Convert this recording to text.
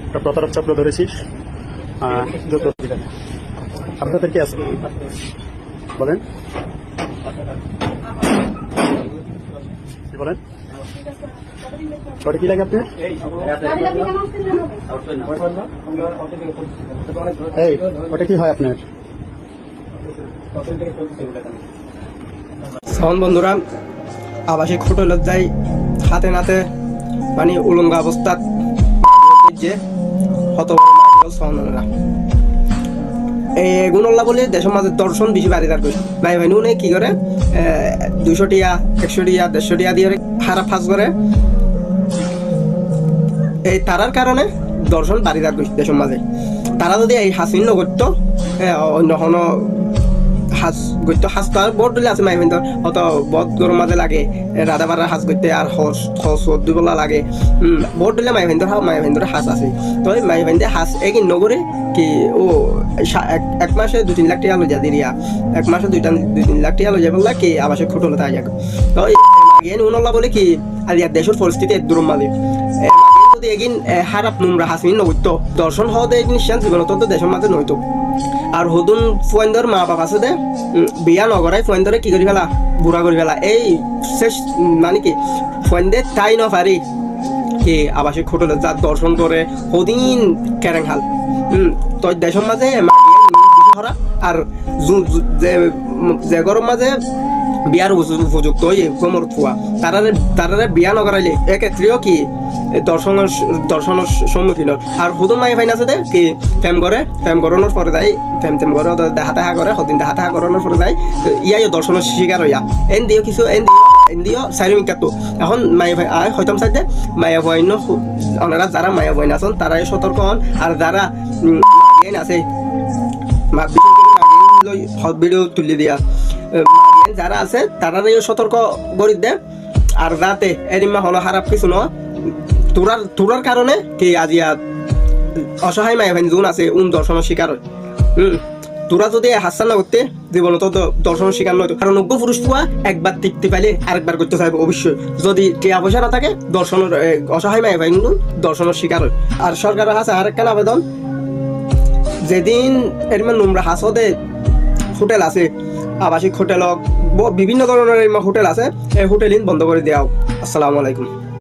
একটা প্রতারক চক্র ধরেছিস। আপনাদের কি আছে বলেন, কি বলেন? ওটা কি লাগে আপনার? এই ওটা কি হয় আপনার? সাউন্ড বন্ধুরা, আবাসিক হোটেলত যাই হাতে নাতে মানে উলঙ্গ অবস্থাত যে হত সাউন্ডরা এই গুণল্লা বলে দেশের মাঝে দর্শন বেশি বাড়ি তার ভাই ভাই নুনে কি করে 200 টিয়া 100 টিয়া 150 টিয়া দিয়ে হারা ফাঁস করে এই তারার কারণে দর্শন বাড়ি তার দেশের মাঝে। তারা যদি এই হাসিন করতো অন্য কোনো হাঁস করতো, হাঁস তো আর বট দিলে আছে মাইভেন্দর হয়তো বট গরম মাঝে লাগে রাধা বাড়ার হাঁস করতে আর সর্দি বলা লাগে বট দিলে মাইভেন্দর হাঁস আছে। তো ওই মাইভেন্দে হাঁস এগিন নগরে কি ও এক মাসে 2-3 লাখ টাকা লইয়া দিরিয়া, এক মাসে 2-3 লাখ টাকা লইয়া বললা কি আবাসিক হোটেল তাই যাক। তো উনল্লা বলে কি আর ইয়ার দেশের পরিস্থিতি একদম মালে যদি এগিন হারাপ নোংরা হাসিন নগরতো দর্শন হওয়া দেয় নিশ্চান জীবনত দেশের মাঝে নইতো। আর হদুন ফুয়েন্দর মা বাপ আছে দে বিয়া নগরাই ফুয়েন্দরে কি করি ফেলা বুড়া করি ফেলা এই শেষ মানে কি ফুয়েন্দে তাই ন পারি কি আবাসিক হোটেলে যা দর্শন করে হদিন কেরেং হাল তো দেশের মাঝে হরা আর যে গরম মাঝে বিয়ার উপযুক্ত কোমর ফুয়া তারারে বিয়া নগরাইলে এক্ষেত্রেও কি দর্শনের সম্মুখীন। আর হুদুন মাই ফাইন আছে দে কি ফেম করানোর পরে যাই ফেম করে দেখা করে সদিন দেখা করানোর পরে যাই ইয়াই দর্শনের শিকার হইয়া এন দিও কিছু এন দিও সাইমিকাতো এখন মাই ভাই আয় হইতাম সাইডে মায়া বইন ওনারা যারা মায়া বইন আছেন তারাই সতর্ক হন। আর যারা আছে ভিডিও তুলি দিয়া যারা আছে তারাই সতর্ক করি দে। আর যাতে এরিমা হলো খারাপ কিছু নয় তোরার কারণে কি আজিয়া অসহায় মায়া ভাই যোন আছে দর্শনের শিকার হয়। তোরা যদি হাসান না করতে জীবন তো দর্শনের শিকার নয়। কারণ অজ্ঞ পুরুষ পুয়া একবার তৃপ্তি পাইলে আরেকবার করতে চাইবে অবশ্যই। যদি টিয়া পয়সা না থাকে দর্শনের অসহায় মায়া ভাই দর্শনের শিকার হয়। আর সরকারের হাসে আরেকখান আবেদন, যেদিন এরমা নোংরা হাসদে হোটেল আছে আবাসিক হোটেল বিভিন্ন ধরনের হোটেল আছে এই হোটেল বন্ধ করে দেওয়া। আসসালামু আলাইকুম।